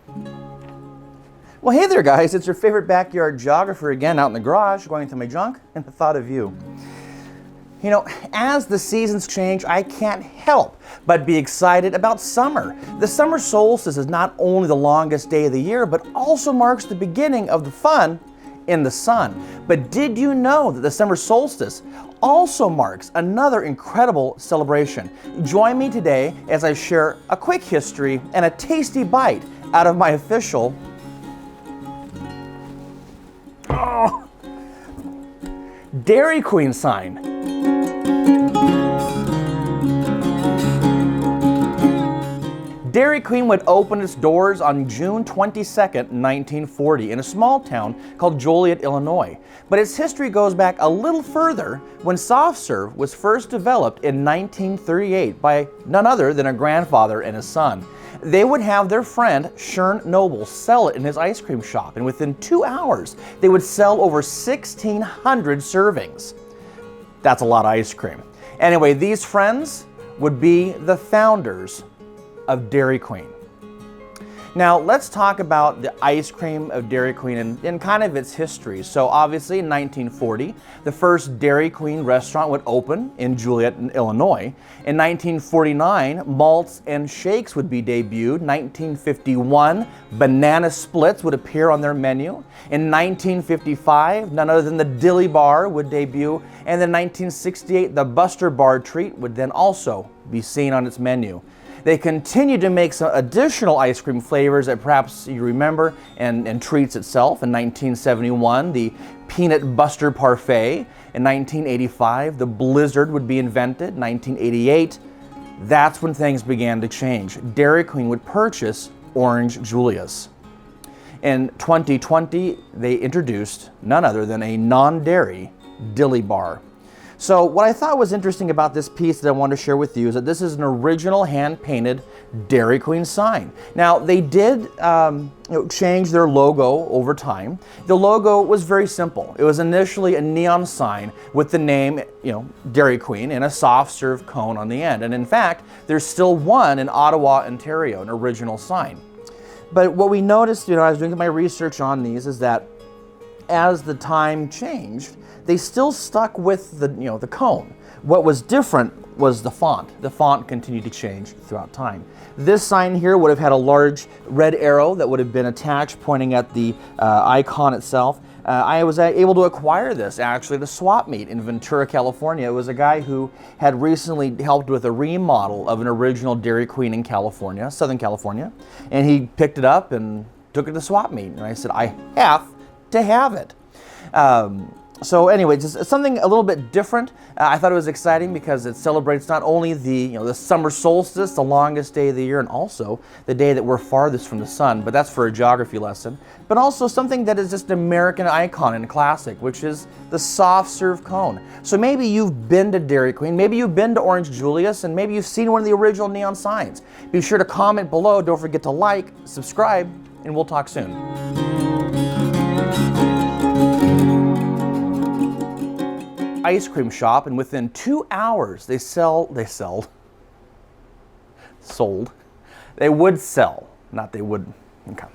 Well, hey there guys, it's your favorite backyard geographer again out in the garage going through my junk and the thought of you. You know, as the seasons change, I can't help but be excited about summer. The summer solstice is not only the longest day of the year, but also marks the beginning of the fun in the sun. But did you know that the summer solstice also marks another incredible celebration? Join me today as I share a quick history and a tasty bite out of my official Dairy Queen sign. Dairy Queen would open its doors on June 22nd, 1940 in a small town called Joliet, Illinois. But its history goes back a little further when soft serve was first developed in 1938 by none other than a grandfather and his son. They would have their friend Shern Noble sell it in his ice cream shop, and within 2 hours they would sell over 1,600 servings. That's a lot of ice cream. Anyway, these friends would be the founders of Dairy Queen. Now let's talk about the ice cream of Dairy Queen and kind of its history. So obviously in 1940, the first Dairy Queen restaurant would open in Joliet, Illinois. In 1949, malts and shakes would be debuted. 1951, banana splits would appear on their menu. In 1955, none other than the Dilly Bar would debut. And in 1968, the Buster Bar treat would then also be seen on its menu. They continued to make some additional ice cream flavors that perhaps you remember and treats itself. In 1971, the Peanut Buster Parfait. In 1985, the Blizzard would be invented. 1988, that's when things began to change. Dairy Queen would purchase Orange Julius. In 2020, they introduced none other than a non-dairy Dilly Bar. So what I thought was interesting about this piece that I wanted to share with you is that this is an original hand-painted Dairy Queen sign. Now they did change their logo over time. The logo was very simple. It was initially a neon sign with the name, Dairy Queen and a soft serve cone on the end. And in fact, there's still one in Ottawa, Ontario, an original sign. But what we noticed, I was doing my research on these, is that as the time changed, they still stuck with the cone. What was different was the font. The font continued to change throughout time. This sign here would have had a large red arrow that would have been attached pointing at the icon itself. I was able to acquire this actually at a swap meet in Ventura, California. It was a guy who had recently helped with a remodel of an original Dairy Queen in California, Southern California, and he picked it up and took it to swap meet. And I said, I have to have it. So anyway, just something a little bit different. I thought it was exciting because it celebrates not only the summer solstice, the longest day of the year, and also the day that we're farthest from the sun, but that's for a geography lesson, but also something that is just an American icon and classic, which is the soft serve cone. So maybe you've been to Dairy Queen, maybe you've been to Orange Julius, and maybe you've seen one of the original neon signs. Be sure to comment below, don't forget to like, subscribe, and we'll talk soon. Ice cream shop, and within 2 hours they would sell, not they would, okay.